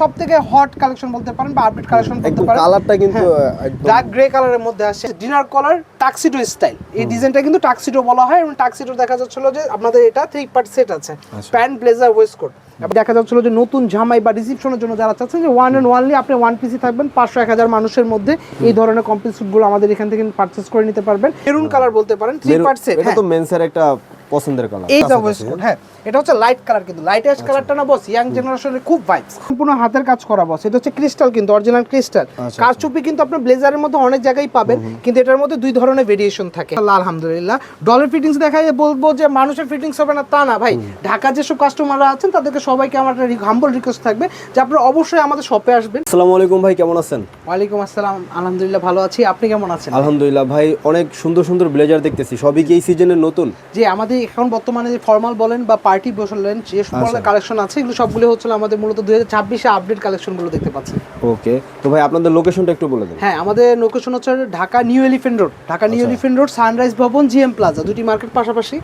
সবথেকে hot collection বলতে পারেন বা আপডেট কালেকশন বলতে পারেন। কালারটা কিন্তু একদম ডার্ক গ্রে কালারের মধ্যে আসছে, ডিনার কলার টাক্সিডো স্টাইল। এই ডিজাইনটা কিন্তু টাক্সিডো বলা হয় এবং টাক্সিডো দেখা যাচ্ছিল যে আপনাদের এটা 3 পার্ট সেট আছে, প্যান্ট ব্লেজার ওয়েস্টকোট। দেখা যাচ্ছিল যে নতুন জামাই বা রিসেপশনের জন্য যারা চাচ্ছেন যে ওয়ান অ্যান্ড ওয়ানলি আপনি ওয়ান পিসি থাকবেন 500-1000 মানুষের মধ্যে, এই ধরনের কমপ্লিট স্যুটগুলো আমাদের এখান থেকে পারচেজ করে নিতে পারবেন। মেরুন কালার বলতে পারেন 3 পার্ট সেট। এটা তো মেন্সের একটা পছন্দের কালার। এই দা ওয়েস্টকোট, হ্যাঁ এটা হচ্ছে লাইট কালার, কিন্তু লাইট অ্যাশ কালারটা না বস ইয়াং জেনারেশনের খুব ভাইবস। সম্পূর্ণ হাতের কাজ করা বস, এটা হচ্ছে ক্রিস্টাল, কিন্তু অরিজিনাল ক্রিস্টাল। কারচুপি কিন্তু আপনি ব্লেজারের মধ্যে অনেক জায়গায় পাবেন, কিন্তু এটার মধ্যে দুই ধরনের ভেরিয়েশন থাকে। আলহামদুলিল্লাহ ডলার ফিটিংস দেখাই বলবো যে মানুষের ফিটিংস হবে না তা না ভাই। ঢাকা যেসব কাস্টমাররা আছেন তাদেরকে সবাইকে আমার হাম্বল রিকোয়েস্ট থাকবে যে আপনারা অবশ্যই আমাদের শপে আসবেন। আসসালামু আলাইকুম ভাই, কেমন আছেন? ওয়ালাইকুম আসসালাম, আলহামদুলিল্লাহ ভালো আছি, আপনি কেমন আছেন? আলহামদুলিল্লাহ ভাই, অনেক সুন্দর সুন্দর ব্লেজার দেখতেছি, সবই কি এই সিজনের নতুন? যে আমাদের এখন বর্তমানে যে ফর্মাল বলেন বা পার্টি বলেন যে সকল কালেকশন আছে এগুলো সবগুলো হচ্ছে আমাদের মূলত 2026 আপডেট কালেকশনগুলো দেখতে পাচ্ছেন। ওকে, তো ভাই আপনাদের লোকেশনটা একটু বলে দেন। হ্যাঁ, আমাদের লোকেশন হচ্ছে Dhaka new elephant road. Dhaka new elephant road, sunrise ভবন, জিএম প্লাজা, দুটি মার্কেট পাশাপাশি।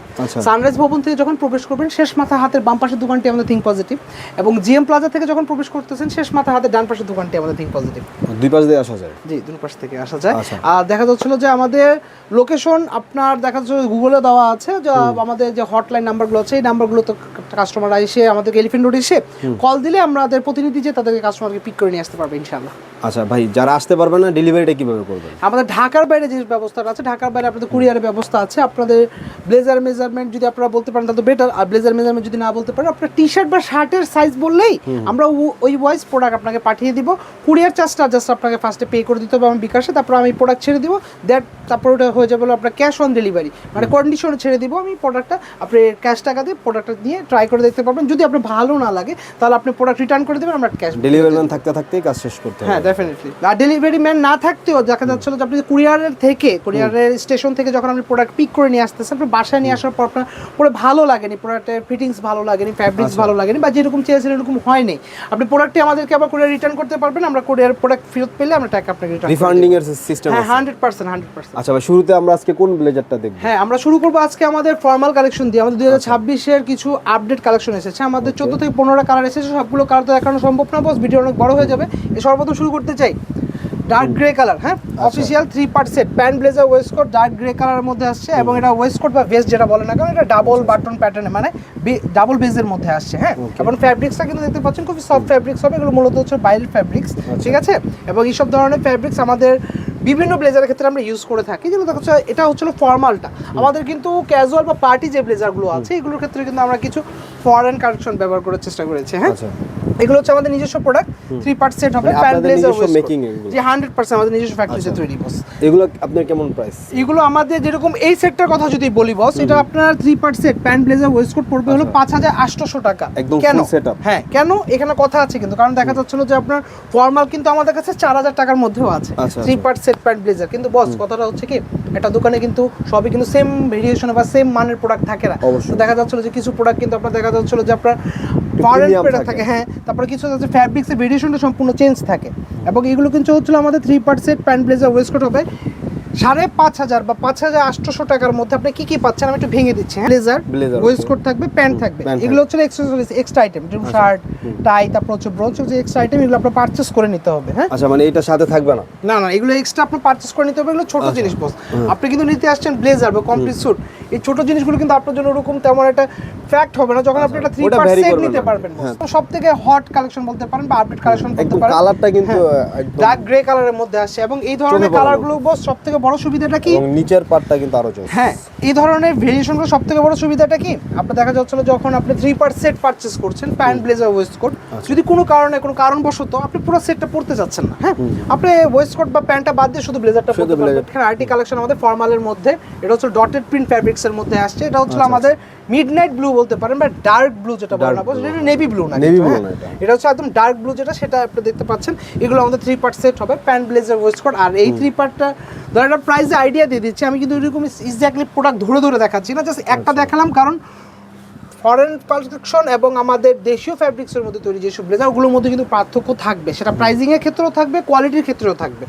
সানরাইজ ভবন থেকে যখন প্রবেশ করবেন শেষ মাথা হাতের বাম পাশের দোকানটি আমাদের থিঙ্ক পজিটিভ, এবং জিএম প্লাজা থেকে যখন প্রবেশ করতেছেন শেষ মাথা হাতের ডান পাশের দোকানটি আমাদের থিঙ্ক পজিটিভ। দুই পাশ দিয়ে আসা যায়? জি, দুই পাশ থেকে আসা যায়। আর দেখা যাচ্ছিল যে আমাদের লোকেশন আপনার দেখা যাচ্ছে গুগলে দেওয়া আছে, যে আমাদের যে হটলাইন নাম্বারগুলো আছে এই নাম্বারগুলো তো কাস্টমাররা এসে আমাদের এলিফ্যান্ট রোড এসে কল দিলে আমাদের প্রতিনিধি যে তাদেরকে কাস্টমারকে পিক করে নিয়ে আসতে পারবে ইনশাআল্লাহ। আচ্ছা ভাই, যারা আসতে পারবেন না ডেলিভারিটা কিভাবে করবেন? আমাদের ঢাকার বাইরে যে ব্যবস্থাটা আছে, ঢাকার বাইরে আপনাদের কুরিয়ারের ব্যবস্থা আছে। আপনাদের ব্লেজার মেজারমেন্ট যদি আপনারা বলতে পারেন তাহলে বেটার, আর ব্লেজার মেজারমেন্ট যদি না বলতে পারেন আপনার টি শার্ট বা শার্টের সাইজ বললেই আমরা ওই ওয়াইজ প্রোডাক্ট আপনাকে পাঠিয়ে দিব। কুরিয়ার চার্জটা জাস্ট আপনাকে ফার্স্টে পে করে দিতে হবে আমার বিকাশে, তারপর আমি প্রোডাক্ট ছেড়ে দিব, তারপর ওটা হয়ে যাবে আপনার ক্যাশ অন ডেলিভারি, মানে কন্ডিশনে ছেড়ে দিব আমি প্রোডাক্টটা। আপনি ক্যাশ টাকা দিয়ে প্রোডাক্টটা নিয়ে ট্রাই করে দেখতে পারবেন, যদি আপনার ভালো না লাগে তাহলে আপনি প্রোডাক্ট রিটার্ন করে দেবেন, আমরা ক্যাশ। ডেলিভারি ম্যান থাকতে থাকতেই কাজ শেষ করতে হবে। হ্যাঁ ডেফিনেটলি। আর ডেলিভারি ম্যান না থাকতেও দেখা যাচ্ছিল যে আপনি কুরিয়ারের স্টেশন থেকে যখন আপনি প্রোডাক্ট পিক করে নিয়ে আসতেছেন, আপনি বাসায় নিয়ে আসার পর আপনার পরে ভালো লাগেনি, প্রোডাক্টের ফিটিংস ভালো লাগেনি, ফ্যাব্রিক্স ভালো লাগেনি, বা যেরকম চেয়েছিলেন এরকম হয়নি, আপনি প্রোডাক্টটি আমাদেরকে আবার কুরিয়ার রিটার্ন করতে পারবেন। আমরা কুরিয়ার প্রোডাক্ট ফেরত পেলে আমরা টাকা আপনাকে রিটার্ন রিফান্ডিং এর সিস্টেম আছে? 100%। আচ্ছা ভাই, শুরুতে আমরা আজকে কোন ব্লেজারটা দেখব? হ্যাঁ, আমরা শুরু করব আজকে আমাদের ফর্মাল কালেকশন দিয়ে। আমাদের 2026 এর কিছু আপডেট কালেকশন এসেছে, আমাদের 14 থেকে 15টা কালার এসেছে। সবগুলো কালার তো দেখানো সম্ভব না বস, ভিডিও অনেক বড় হয়ে যাবে। সর্বপ্রথম শুরু করতে চাই ডার্ক গ্রে কালার। হ্যাঁ, official 3 part set, pant blazer waistcoat dark grey কালারের মধ্যে আসছে, এবং এটা ওয়েস্টকোট বা ভেস্ট যেটা বলে না, কারণ এটা ডাবল বাটন প্যাটার্নে, মানে ডাবল বেজের মধ্যে আসছে। হ্যাঁ, এবং ফ্যাব্রিক্সটা কিন্তু দেখতে পাচ্ছেন খুবই সফট ফ্যাব্রিক্স হবে, এগুলো মূলত হচ্ছে বাইরের ফ্যাব্রিক্স, ঠিক আছে। এবং এইসব ধরনের ফ্যাব্রিক্স আমাদের বিভিন্ন ব্লেজারের ক্ষেত্রে আমরা ইউজ করে থাকি, যেগুলো দেখা যাচ্ছে এটা হচ্ছিল ফর্মালটা। আমাদের কিন্তু ক্যাজুয়াল বা পার্টি যে ব্লেজারগুলো আছে এগুলোর ক্ষেত্রে কিন্তু আমরা কিছু ফরেন কালেকশন ব্যবহার করার চেষ্টা করেছি। হ্যাঁ, এগুলো হচ্ছে আমাদের নিজস্ব প্রোডাক্ট, 3 পার্ট সেট হবে, প্যান্ট ব্লেজার মেকিং এগুলো যে 100% আমাদের নিজস্ব ফ্যাক্টরিতে তৈরি বস। এগুলো আপনার কেমন প্রাইস? এগুলো আমাদের যেরকম এই সেটটার কথা যদি বলি বস, এটা আপনার 3 part set pant blazer waistcoat পড়বে হলো 5800 টাকা। কেন সেটআপ? হ্যাঁ, কেন এখানে কথা আছে কিন্তু, কারণ দেখা যাচ্ছিল যে আপনার ফর্মাল কিন্তু আমাদের কাছে 4000 টাকার মধ্যেও আছে 3 পার্ট সেট প্যান্ট ব্লেজার। কিন্তু বস কথাটা হচ্ছে কি, একটা দোকানে কিন্তু সবই কিন্তু সেম ভেরিয়েশনে বা সেম মানের প্রোডাক্ট থাকে না। দেখা যাচ্ছিল যে কিছু প্রোডাক্ট কিন্তু আপনার দেখা যাচ্ছিল যে আপনার ফরেন প্রোডাক্ট থাকে, হ্যাঁ, তারপরে কিছু হচ্ছে ফ্যাব্রিক্সের ভেরিয়েশনটা সম্পূর্ণ চেঞ্জ থাকে। এবং এগুলো কিন্তু হচ্ছিল আমাদের 3 part set pant blazer waistcoat হবে 5500 বা 5800 টাকার মধ্যে। আপনি কি কি পাচ্ছেন আমি একটু ভেঙে দিচ্ছি। ব্লেজার ওয়েস্টকোট থাকবে, প্যান্ট থাকবে, এগুলো হচ্ছে এক্সেসরিজ এক্সট্রা আইটেম, যেমন শার্ট টাই, তারপর হচ্ছে ব্রোচ, যে এক্সট্রা আইটেম এগুলো আপনার পারচেজ করে নিতে হবে। হ্যাঁ, আচ্ছা, মানে এটা সাথে থাকবে না? না না, এগুলো এক্সট্রা আপনার পারচেজ করে নিতে হবে, এগুলো ছোট জিনিস বস। আপনি কিন্তু নিতে আসছেন ব্লেজার বা কমপ্লিট স্যুট, এই ছোট জিনিসগুলো কিন্তু আপনার জন্য ওরকম তেমন একটা ফ্যাক্ট হবে না যখন আপনি একটা 3 পার্ট সেট নিতে পারবেন। সবথেকে হট কালেকশন বলতে পারেন বা আপডেট কালেকশন বলতে পারেন। কালারটা কিন্তু ডার্ক গ্রে কালারের মধ্যে আসছে, এবং এই ধরনের কালারগুলো বস সবথেকে বড় সুবিধাটা কি, এবং নিচের পার্টটা কিন্তু আরো জোস। হ্যাঁ, এই ধরনের ভেরিয়েশনগুলো সবথেকে বড় সুবিধাটা কি, আপনার দেখা যাচ্ছিল যখন আপনি 3 পার্ট সেট পারচেজ করছেন প্যান্ট ব্লেজার ওয়েস্টকোট, যদি কোনো কারণবশত আপনি পুরো সেটটা পরতে যাচ্ছেন না, হ্যাঁ, আপনি ওয়েস্টকোট বা প্যান্টটা বাদ দিয়ে শুধু ব্লেজারটা পরতে পারবেন। এখানে আরটি কালেকশন আমাদের ফর্মালের মধ্যে, এটা হচ্ছে ডটেড প্রিন্ট ফ্যাব্রিক্সের মধ্যে আসছে। এটা হচ্ছে আমাদের মিডনাইট ব্লু বলতে পারেন, বা ডার্ক ব্লু যেটা বলা হয়, এটা নেভি ব্লু না, এটা হচ্ছে একদম ডার্ক ব্লু যেটা, সেটা আপনি দেখতে পাচ্ছেন। এগুলো আমাদের 3 পার্ট সেট হবে প্যান্ট ব্লেজার ওয়েস্টকোট। আর এই 3 পার্টটা ধর একটা প্রাইসে আইডিয়া দিয়ে দিচ্ছি আমি, কিন্তু এরকম এক্স্যাক্টলি প্রোডাক্ট ধরে ধরে দেখাচ্ছি না, জাস্ট একটা দেখালাম, কারণ ফরেন কালেকশন এবং আমাদের দেশীয় ফ্যাব্রিক্সের মধ্যে তৈরি যেসব ব্লেজার ওগুলোর মধ্যে কিন্তু পার্থক্য থাকবে, সেটা প্রাইজিংয়ের ক্ষেত্রেও থাকবে, কোয়ালিটির ক্ষেত্রেও থাকবে।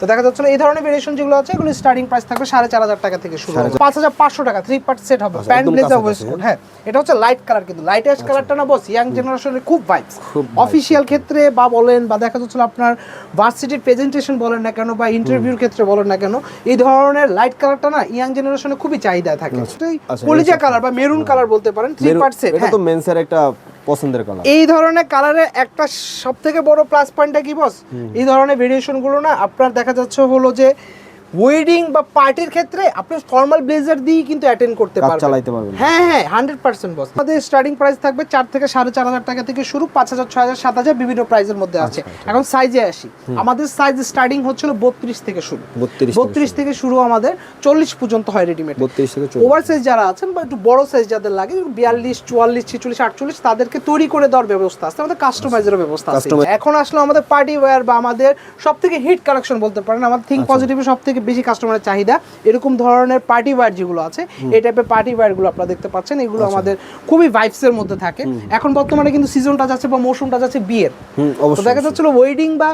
তো দেখা যাচ্ছে এই ধরনের ভেরিয়েশন যেগুলো আছে এগুলো স্টার্টিং প্রাইস থাকবে 4,500 টাকা থেকে শুরু, 5,500 টাকা 3 পার্ট সেট হবে, প্যান্ট ব্লেজার ওয়েস্টকোট। হ্যাঁ, এটা হচ্ছে লাইট কালার, কিন্তু লাইট অ্যাশ কালারটা না বস, ইয়াং জেনারেশনের খুব ভাইবস। অফিশিয়াল ক্ষেত্রে বা বলেন বা দেখা যাচ্ছে আপনার ভার্সিটির প্রেজেন্টেশন বলেন না কেন বা ইন্টারভিউর ক্ষেত্রে বলেন না কেন, এই ধরনের লাইট কালারটা না ইয়াং জেনারেশনে খুবই চাহিদা থাকে। কলিজা কালার বা মেরুন কালার বলতে পারেন, 3 পার্ট সেট। এটা তো মেন্সের একটা পছন্দের কালার। এই ধরনের কালারের একটা সবথেকে বড় প্লাস পয়েন্টটা কি বস, এই ধরনের ভেরিয়েশন গুলো না আপনার দেখা যাচ্ছে হলো যে ওয়েডিং বা পার্টির ক্ষেত্রে আপনি ফর্মাল ব্লেজার দিয়ে কিন্তু অ্যাটেন্ড করতে পারবেন, চালাতে পারবেন। হ্যাঁ হ্যাঁ 100% বস। আমাদের স্টার্টিং প্রাইস থাকবে 4 থেকে 4,500 টাকা থেকে শুরু, 5,000, 6,000, 7,000 বিভিন্ন প্রাইসের মধ্যে আছে। এখন সাইজে আসি, আমাদের সাইজ স্টার্টিং হচ্ছিল 32 থেকে শুরু, 32 থেকে শুরু, আমাদের 40 পর্যন্ত হয় রেডিমেড। 32 থেকে 40। ওভার সাইজ যারা আছেন বা একটু বড় সাইজ যাদের লাগে 42, 44, 46, 48 তাদেরকে তৈরি করে দেওয়ার ব্যবস্থা আছে, আমাদের কাস্টমাইজের ব্যবস্থা আছে। এখন আসলে আমাদের পার্টি ওয়্যার বা আমাদের সবথেকে হিট কালেকশন বলতে পারেন, আমাদের থিঙ্ক পজিটিভে সবথেকে বেশি কাস্টমারের চাহিদা এরকম ধরনের পার্টি ওয়্যার যেগুলো আছে, এই টাইপের পার্টি ওয়্যার গুলো আপনারা দেখতে পাচ্ছেন, এগুলো আমাদের খুবই ভাইবস এর মধ্যে থাকে। এখন বর্তমানে কিন্তু সিজনটা যাচ্ছে বা মৌসুমটা যাচ্ছে বিয়ের, তো দেখা যাচ্ছিল ওয়েডিং বা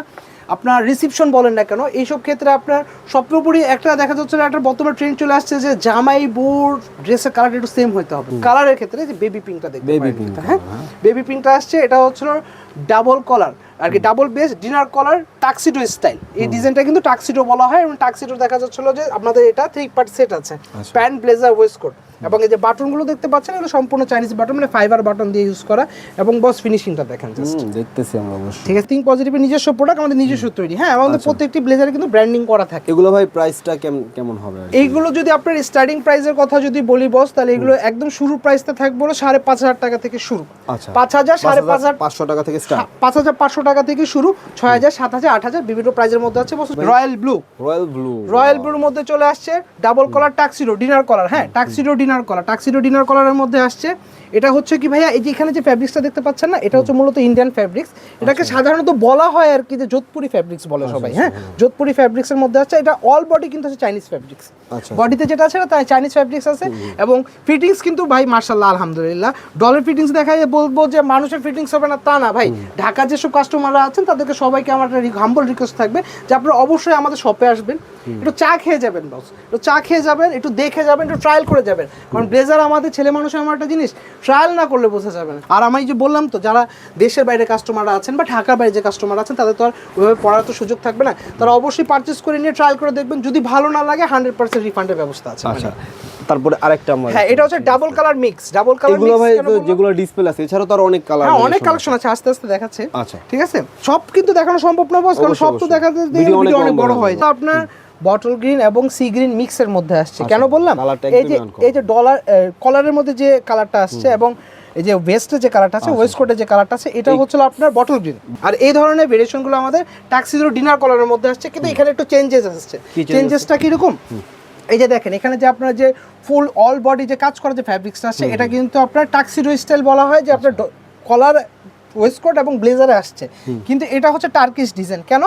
আপনার রিসেপশন বলেন না কেন, এইসব ক্ষেত্রে আপনার সর্বোপরি একটা দেখা যাচ্ছে একটা বর্তমানে ট্রেন্ড চলে আসছে যে জামাই বোর ড্রেসের কালার একটু সেম হতে হবে। কালারের ক্ষেত্রে যে বেবি পিঙ্কটা দেখতে পারেন, হ্যাঁ বেবি পিঙ্কটা আসছে, এটা হচ্ছিল ডাবল কলার আর কি, ডাবল বেস ডিনার কলার টাক্সিডো স্টাইল। এই ডিজাইনটা কিন্তু টাক্সিডো বলা হয়, এবং টাক্সিডো দেখা যাচ্ছিল যে আপনাদের এটা 3 পার্ট সেট আছে, প্যান্ট ব্লেজার ওয়েস্টকোট, এবং এই যে বাটনগুলো দেখতে পাচ্ছেন এগুলো সম্পূর্ণ চাইনিজ বাটন, মানে ফাইবার বাটন দিয়ে ইউজ করা, এবং বস ফিনিশিংটা দেখেন জাস্ট, দেখতেছি আমরা অবশ্যই। ঠিক আছে। থিঙ্ক পজিটিভের নিজস্ব প্রোডাক্ট, আমাদের নিজস্ব তৈরি, হ্যাঁ আমাদের প্রত্যেকটি ব্লেজারে কিন্তু ব্র্যান্ডিং করা থাকে। এগুলো ভাই প্রাইসটা কেমন হবে? এইগুলো যদি আপনার স্টার্টিং প্রাইসের কথা যদি বলি বস, তাহলে এগুলো একদম শুরু প্রাইসটা থাকবে 5,500 টাকা থেকে শুরু, আচ্ছা 5,000, 5,500 টাকা থেকে স্টার্ট, 5,500 টাকা থেকে শুরু, 6,000, 7,000, 8,000 বিভিন্ন প্রাইসের মধ্যে আছে। রয়্যাল ব্লু, রয়্যাল ব্লুর মধ্যে চলে আসছে ডাবল কলার টাক্সিডো ডিনার কলার, হ্যাঁ টাক্সিডো ডিনার কলারের মধ্যে আসছে। এটা হচ্ছে কি ভাইয়া, এই যে এখানে যে ফ্যাব্রিক্সটা দেখতে পাচ্ছেন না, এটা হচ্ছে মূলত ইন্ডিয়ান ফ্যাব্রিক্স, এটাকে সাধারণত বলা হয় আর কি যে যোধপুরি ফ্যাব্রিক্স বলে সবাই, হ্যাঁ যোধপুরি ফ্যাব্রিক্সের মধ্যে আছে। এটা অল বডি কিন্তু আছে চাইনিজ ফ্যাব্রিক্স, বডিতে যেটা আছে তাই চাইনিজ ফ্যাব্রিক্স আছে, এবং ফিটিংস কিন্তু ভাই মাশাআল্লাহ আলহামদুলিল্লাহ ডলের ফিটিংস দেখাই বলবো যে মানুষের ফিটিংস হবে না তা না ভাই। ঢাকার যেসব কাস্টমাররা আছেন তাদেরকে সবাইকে আমার একটা হাম্বল রিকোয়েস্ট থাকবে যে আপনারা অবশ্যই আমাদের শপে আসবেন, একটু চা খেয়ে যাবেন বস, একটু চা খেয়ে যাবেন, একটু দেখে যাবেন, একটু ট্রায়াল করে যাবেন, কারণ ব্লেজার আমাদের ছেলে মানুষের আমার একটা জিনিস ট্রায়াল না করলে বোঝা যাবে না। আর আমি যে বললাম তো, যারা দেশের বাইরে কাস্টমাররা আছেন বা ঢাকার বাইরে যে কাস্টমার আছেন তাদের তো আর ওইভাবে পড়ার তো সুযোগ থাকবে না, তারা অবশ্যই পারচেস করে নিয়ে ট্রায়াল করে দেখবেন, যদি ভালো না লাগে 100% রিফান্ডের ব্যবস্থা আছে। আচ্ছা, তারপরে আরেকটা আমরা, হ্যাঁ এটা হচ্ছে double colour mix, double colour এগুলো ভাই যেগুলো ডিসপ্লে আছে, এছাড়া তো আর অনেক কালার, হ্যাঁ অনেক কালেকশন আছে, আস্তে আস্তে দেখাচ্ছে। আচ্ছা ঠিক আছে, সব কিন্তু দেখানো সম্ভব না বস, কারণ সব তো দেখাতে ভিডিও অনেক বড় হয়। তো আপনার বটল গ্রিন এবং সি গ্রিন মিক্সের মধ্যে আসছে, কেন বললাম, এই যে ডলার কলারের মধ্যে যে কালারটা আসছে, এবং এই যে ওয়েস্টের যে কালারটা আছে, ওয়েস্টকোটের যে কালারটা আছে, এটা হচ্ছিল আপনার বটল গ্রিন। আর এই ধরনের ভেরিয়েশনগুলো আমাদের টাক্সিডো ডিনার কলারের মধ্যে আসছে, কিন্তু এখানে একটু চেঞ্জেস আসছে। চেঞ্জেসটা কিরকম, এই যে দেখেন এখানে যে আপনার যে ফুল অল বডি যে কাজ করা যে ফ্যাব্রিক্সটা আসছে, এটা কিন্তু আপনার টাক্সিডো স্টাইল বলা হয়, যে আপনার কলার ওয়েস্টকোট এবং ব্লেজারে আসছে, কিন্তু এটা হচ্ছে টার্কিশ ডিজাইন। কেন,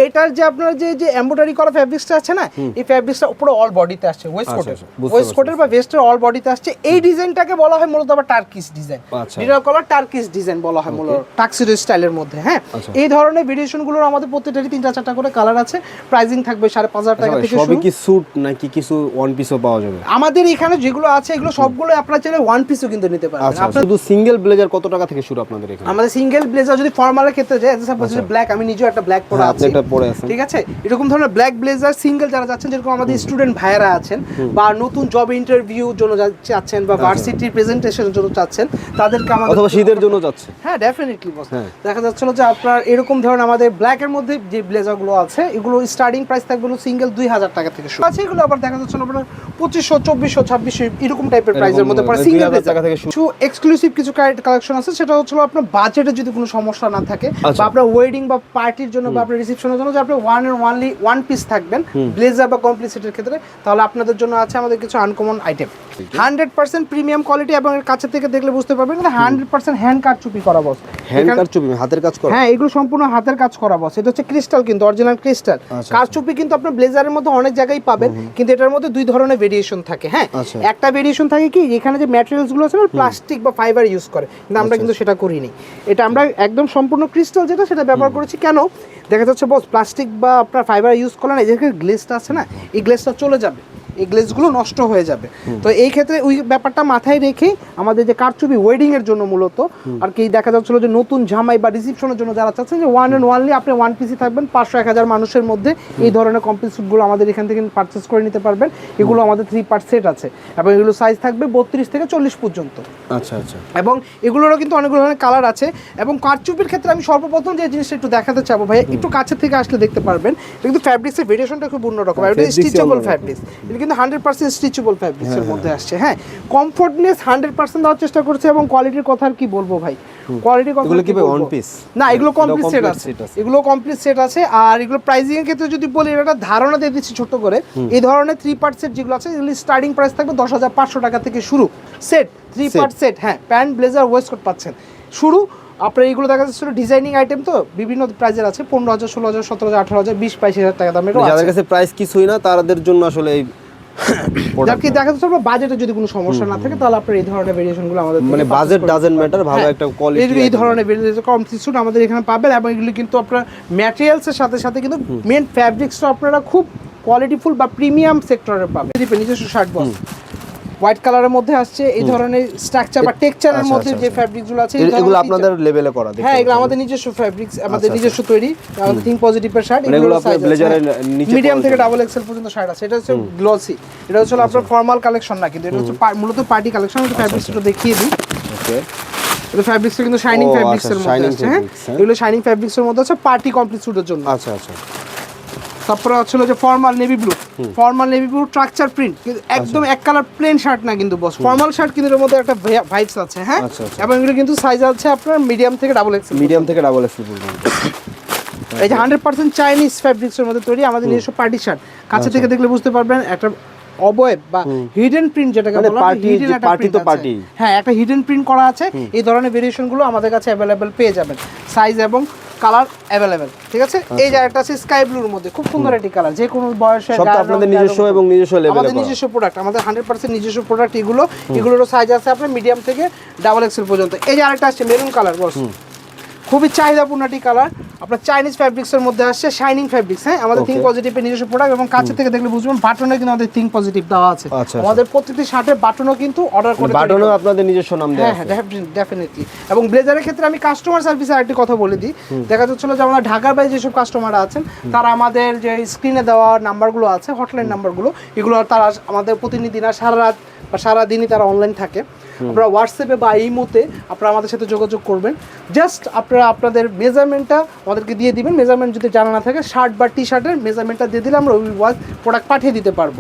এটার যে আপনার যে এমব্রয়ডারি করা ফ্যাব্রিক্সটা আছে না, এই ফ্যাব্রিক্সটা উপরে অল বডিতে আসছে, ওয়েস্টকোটের বা ভেস্টের অল বডিতে আসছে। এই ডিজাইনটাকে বলা হয় মূলত আবার টার্কিশ ডিজাইন, ডিনার কলার টার্কিশ ডিজাইন বলা হয় মূলত টাক্সিডো স্টাইলের মধ্যে। হ্যাঁ এই ধরনের ভেরিয়েশনগুলোর আমাদের প্রত্যেকটারই 3-4টা করে কালার আছে, প্রাইসিং থাকবে 5,500 টাকা থেকে শুরু। সবই কি স্যুট নাকি কিছু ওয়ান পিসও পাওয়া যাবে? আমাদের এখানে যেগুলো আছে এগুলো সবগুলো আপনারা চাইলে ওয়ান পিসও কিন্তু নিতে পারবেন। আপনারা শুধু সিঙ্গেল ব্লেজার কত টাকা থেকে শুরু আপনাদের এখানে? আমাদের সিঙ্গেল ব্লেজার যদি ফর্মালের ক্ষেত্রে যায়, সাপোজ ব্ল্যাক, আমি নিজেও একটা ব্ল্যাক পরে আছি, এটা পরে আছেন, ঠিক আছে, এরকম ধরনের ব্ল্যাক ব্লেজার সিঙ্গেল যারা যাচ্ছেন, যেরকম আমাদের স্টুডেন্ট ভাইয়েরা আছেন বা নতুন জব ইন্টারভিউর জন্য যাচ্ছেন বা ভার্সিটি প্রেজেন্টেশনের জন্য যাচ্ছেন, তাদেরকে আমাদের অথবা শীতের জন্য যাচ্ছে, হ্যাঁ ডেফিনেটলি বস, দেখা যাচ্ছিল যে আপনার এরকম ধরনের আমাদের ব্ল্যাকের মধ্যে যে ব্লেজারগুলো আছে, এগুলো স্টার্টিং প্রাইস থাকবে সিঙ্গেল 2,000 টাকা থেকে শুরু আছে। এগুলো আবার দেখা যাচ্ছিল আপনার 2,500, 2,400, 2,600 এরকম টাইপের প্রাইসের মধ্যে পড়ে সিঙ্গেল টাকা থেকে শুরু। এক্সক্লুসিভ কিছু কালেকশন আছে, সেটা হচ্ছে আপনার বাজেটে যদি কোনো সমস্যা না থাকে, বা আপনার ওয়েডিং বা পার্টির জন্য বা আপনার রিসেপশনের জন্য যে আপনি ওয়ান পিস থাকবেন ব্লেজার বা কমপ্লিট সেটের ক্ষেত্রে, তাহলে আপনাদের জন্য আছে আমাদের কিছু আনকমন আইটেম, 100% প্রিমিয়াম কোয়ালিটি, এবং এর কাছে থেকে দেখলে বুঝতে পারবেন 100% হ্যান্ড কারচুপি করা বস, হ্যান্ড কারচুপি হাতের কাজ করা, হ্যাঁ এগুলো সম্পূর্ণ হাতের কাজ করা বস। এটা হচ্ছে ক্রিস্টাল, কিন্তু অরিজিনাল ক্রিস্টাল। কারচুপি কিন্তু আপনার ব্লেজারের মধ্যে অনেক জায়গায় পাবেন, কিন্তু এটার মধ্যে দুই ধরনের ভেরিয়েশন থাকে। হ্যাঁ একটা ভেরিয়েশন থাকে কি, এখানে যে ম্যাটেরিয়ালস গুলো আছে না প্লাস্টিক বা ফাইবার ইউজ করে, কিন্তু আমরা কিন্তু সেটা করিনি। এটা আমরা একদম সম্পূর্ণ ক্রিস্টাল যেটা সেটা ব্যবহার করেছি। কেন দেখা যাচ্ছে বস প্লাস্টিক বা আপনার ফাইবার ইউজ করলে না, এই যে গ্লেসটা আছে না, এই গ্লেসটা চলে যাবে, এই গ্লেসগুলো নষ্ট হয়ে যাবে। তো এই ক্ষেত্রে ওই ব্যাপারটা মাথায় রেখেই আমাদের যে কারচুপি ওয়েডিংয়ের জন্য মূলত আর কি দেখা যাচ্ছিল যে নতুন জামাই বা রিসেপশনের জন্য যারা চাচ্ছেন যে ওয়ান অ্যান্ড ওয়ানলি আপনি ওয়ান পিসি থাকবেন 500-1000 মানুষের মধ্যে, এই ধরনের কমপ্লিট স্যুটগুলো আমাদের এখান থেকে পারচেস করে নিতে পারবেন। এগুলো আমাদের 3 পার্ট সেট আছে এবং এগুলো সাইজ থাকবে 32 থেকে 40 পর্যন্ত। আচ্ছা আচ্ছা। এবং এগুলোরও কিন্তু অনেকগুলো ধরনের কালার আছে। এবং কারচুপির ক্ষেত্রে আমি সর্বপ্রথম যে জিনিসটা একটু দেখাতে চাবো ভাই, একটু কাছে থেকে আসলে দেখতে পারবেন, এটা কিন্তু ফ্যাব্রিক্সের ভেরিয়েশনটা খুব অন্যরকম। এটা স্টিচেবল ফ্যাব্রিক্স, এটা কিন্তু 100% স্টিচেবল ফ্যাব্রিক্সের মধ্যে আসছে। হ্যাঁ, কমফোর্টনেস 100% দেওয়ার চেষ্টা করছে এবং কোয়ালিটির কথা আর কি বলবো ভাই, কোয়ালিটির কথা এগুলো কি ভাই ওয়ান পিস? না, এগুলো কমপ্লিট সেট আছে, এগুলো কমপ্লিট সেট আছে। আর এগুলো প্রাইসিং এর ক্ষেত্রে যদি বলি, এটা ধারণা দিয়ে দিচ্ছি ছোট করে, এই ধরনের 3 পার্ট সেট যেগুলো আছে এগুলো স্টার্টিং প্রাইস থাকবে 10,500 টাকা থেকে শুরু। সেট 3 পার্ট সেট, হ্যাঁ, প্যান্ট ব্লেজার ওয়েস্টকোট পাচ্ছেন শুরু। আপনার এইগুলো দেখা যাচ্ছে ডিজাইনিং আইটেম, তো বিভিন্ন প্রাইজের আছে, 15,000, 16,000, 17,000, 18,000, 20-22,000 টাকা দামের। যাদের কাছে প্রাইস কিছুই না তাদের জন্য আসলে এই যাকে দেখা যাচ্ছে আপনার বাজেটে যদি কোনো সমস্যা না থাকে তাহলে আপনার এই ধরনের ভেরিয়েশনগুলো আমাদের মানে বাজেট ডাজন্ট ম্যাটার, ভালো একটা কোয়ালিটি এই ধরনের ভেরিয়েশন কমপ্লিট স্যুট আমাদের এখানে পাবেন। এবং এগুলো কিন্তু আপনার ম্যাটেরিয়ালসের সাথে সাথে কিন্তু মেন ফ্যাব্রিক্সটা আপনারা খুব কোয়ালিটিফুল বা প্রিমিয়াম সেক্টরের পাবেন। নিজস্ব শার্ট বস হোয়াইট কালারের মধ্যে আসছে, এই ধরনের স্ট্রাকচার বা টেক্সচারের মধ্যে যে ফ্যাব্রিকগুলো আছে এগুলো আপনাদের লেভেলে করা? হ্যাঁ, এগুলো আমাদের নিজস্ব ফ্যাব্রিক্স, আমাদের নিজস্ব তৈরি, আমাদের থিঙ্ক পজিটিভের শার্ট। এগুলো আপনাদের ব্লেজারের নিচে মিডিয়াম থেকে ডাবল এক্সেল পর্যন্ত শার্ট আছে। এটা হচ্ছে গ্লসি, এটা হচ্ছে আপনার ফর্মাল কালেকশন না, কিন্তু এটা হচ্ছে মূলত পার্টি কালেকশন। আমি ফ্যাব্রিক্সটা দেখিয়ে দিই। ওকে, এটা ফ্যাব্রিক্সটা কিন্তু শাইনিং ফ্যাব্রিক্সের মধ্যে আছে। হ্যাঁ, এগুলো শাইনিং ফ্যাব্রিক্সের মধ্যে আছে পার্টি কমপ্লিট স্যুটের জন্য। আচ্ছা আচ্ছা। তারপরে হচ্ছিল যে formal navy blue, formal navy blue structure print, কিন্তু একদম এক কালার প্লেন শার্ট না কিন্তু বস, ফর্মাল শার্ট কিন্তু এর মধ্যে একটা ভাইবস আছে। হ্যাঁ, এবং এগুলো কিন্তু সাইজ আছে আপনার মিডিয়াম থেকে ডাবল এক্সেল, মিডিয়াম থেকে ডাবল এক্সেল পর্যন্ত। এই যে 100% চাইনিজ ফ্যাব্রিক্সের মধ্যে তৈরি আমাদের নিজস্ব পার্টি শার্ট। কাছে থেকে দেখলে বুঝতে পারবেন একটা অবয়েব বা হিডেন প্রিন্ট যেটাকে বলা হয়, হিডেন একটা প্রিন্ট আছে। হ্যাঁ, একটা হিডেন প্রিন্ট করা আছে। এই ধরনের ভেরিয়েশনগুলো আমাদের কাছে अवेलेबल পেয়ে যাবেন, সাইজ এবং কালার अवेलेबल। ঠিক আছে, এই যে একটা আছে স্কাই ব্লুর মধ্যে, খুব সুন্দর একটি কালার, যে কোনো বয়সে। সব আপনাদের নিজস্ব এবং নিজস্ব লেভেলে আমাদের নিজস্ব প্রোডাক্ট, আমাদের 100% নিজস্ব প্রোডাক্ট এগুলো। এগুলোরও সাইজ আছে আপনার মিডিয়াম থেকে ডাবল এক্সেল পর্যন্ত। এই যে আরেকটা আছে মেরুন কালার বস, খুবই চাহিদাপূর্ণ একটি কালার, আপনার চাইনিজ ফ্যাব্রিক্সের মধ্যে আসছে, শাইনিং ফ্যাব্রিক্স। হ্যাঁ, আমাদের থিঙ্ক পজিটিভের নিজস্ব প্রোডাক্ট। এবং কাছে থেকে দেখলে বুঝবেন বাটনে কিন্তু আমাদের থিঙ্ক পজিটিভ দেওয়া আছে। আমাদের প্রত্যেকটি শার্টের বাটনও কিন্তু অর্ডার করে, বাটনও আপনাদের নিজস্ব নাম দেওয়া আছে। হ্যাঁ, ডেফিনেটলি। এবং ব্লেজারের ক্ষেত্রে আমি কাস্টমার সার্ভিসের আরেকটি কথা বলে দিই। দেখা যাচ্ছিল যে আমরা ঢাকার বাইরে যেসব কাস্টমাররা আছেন তারা আমাদের যে স্ক্রিনে দেওয়া নাম্বারগুলো আছে, হটলাইন নাম্বারগুলো, এগুলো তারা আমাদের প্রতিনিধি না, সারা রাত বা সারাদিনই তারা অনলাইন থাকে। আপনারা হোয়াটসঅ্যাপে বা ইমোতে আপনারা আমাদের সাথে যোগাযোগ করবেন। জাস্ট আপনারা আপনাদের মেজারমেন্টটা আমাদেরকে দিয়ে দিবেন। মেজারমেন্ট যদি জানা না থাকে, শার্ট বা টি শার্টের মেজারমেন্টটা দিয়ে দিলে আমরা ওই প্রোডাক্ট পাঠিয়ে দিতে পারবো।